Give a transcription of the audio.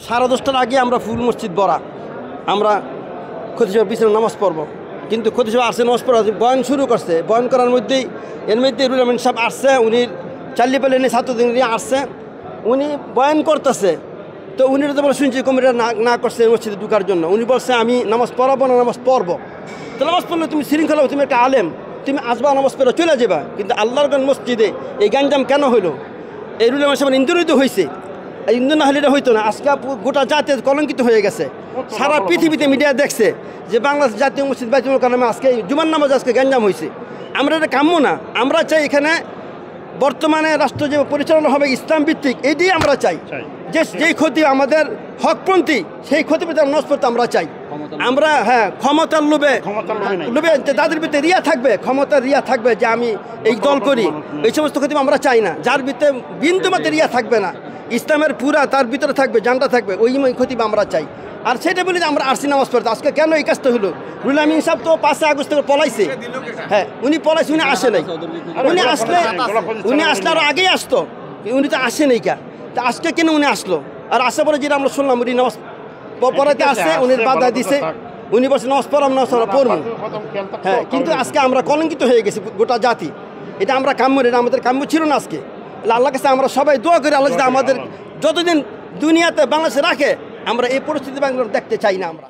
10:30টার আগে আমরা ফুল মসজিদ ভরা, আমরা খতিব সাহেবের পিছনে নামাজ পড়ব, কিন্তু খতিব সাহেব আসছে নামাজ পড়া বয়ান শুরু করছে। বয়ান করার মধ্যেই এর মধ্যে রুহুল আমিন সাহেব আসছে, উনি চাল্লিপাল্লি নিয়ে ছাত্রদের নিয়ে আসছে, উনি বয়ান করতেছে। তো উনি তো বলে শুনছি কমিটিটা না করছে মসজিদে ঢুকার জন্য। উনি বলছে আমি নামাজ পড়াবো না, নামাজ পড়বো। তো নামাজ পড়লে তুমি শৃঙ্খলা, তুমি একটা আলেম, তুমি আসবা নামাজ পড়ে চলে যাবা, কিন্তু আল্লাহর মসজিদে এই গ্যাঞ্জাম কেন হইলো? এই রুহুল আমিন সাহেব ইন্দুরিত হয়েছে, ইন্দু না হলে এটা হইতো না। আজকে গোটা জাতীয় কলঙ্কিত হয়ে গেছে। সারা পৃথিবীতে মিডিয়া দেখছে যে বাংলাদেশ জাতীয় মসজিদ বাইতুল কালামে আজকে জুমার নামাজ আজকে গ্যাঞ্জাম হয়েছে। আমরা এটা কাম্য না। আমরা চাই এখানে বর্তমানে রাষ্ট্র যে পরিচালনা হবে ইসলাম ভিত্তিক, এটাই আমরা চাই। যেই ক্ষতি আমাদের হকপন্থী, সেই ক্ষতিপূরণ নজ করতে আমরা চাই। আমরা ক্ষমতার লোভে তাদের ভিতরে রিয়া থাকবে, ক্ষমতার রিয়া থাকবে যে আমি এই দল করি, এই সমস্ত ক্ষতি আমরা চাই না। যার ভিতরে বিন্দু মাত্র রিয়া থাকবে না, ইসলামের পুরা তার ভিতরে থাকবে, জানটা থাকবে, ওই ক্ষতি আমরা চাই। আর সেটা বলি যে আমরা আসছি নামাজ পড়তে। আজকে কেন এই কাজটা হলো? রুহুল আমিন সাহেব তো 5 আগস্ট থেকে পলাইছে। উনি পলাইছে, উনি আসে নাই। উনি আসলে আরো আগেই আসতো, উনি তো আসে নাই। তা আজকে কেন উনি আসলো? আর আসার পরে যেটা আমরা শুনলাম, উনি নামাজ পড়াতে আসছে, উনি বাধা দিছে, উনি বলছে নামাজ পড়াম না, পড়বো। কিন্তু আজকে আমরা কলঙ্কিত হয়ে গেছি গোটা জাতি। এটা আমরা কাম্য, এটা আমাদের কাম্য ছিল না। আজকে আল্লাহর কাছে আমরা সবাই দোয়া করি, আল্লাহ যদি আমাদের যতদিন দুনিয়াতে বাংলাদেশে রাখে, আমরা এই পরিস্থিতি বাংলা দেখতে চাই না আমরা।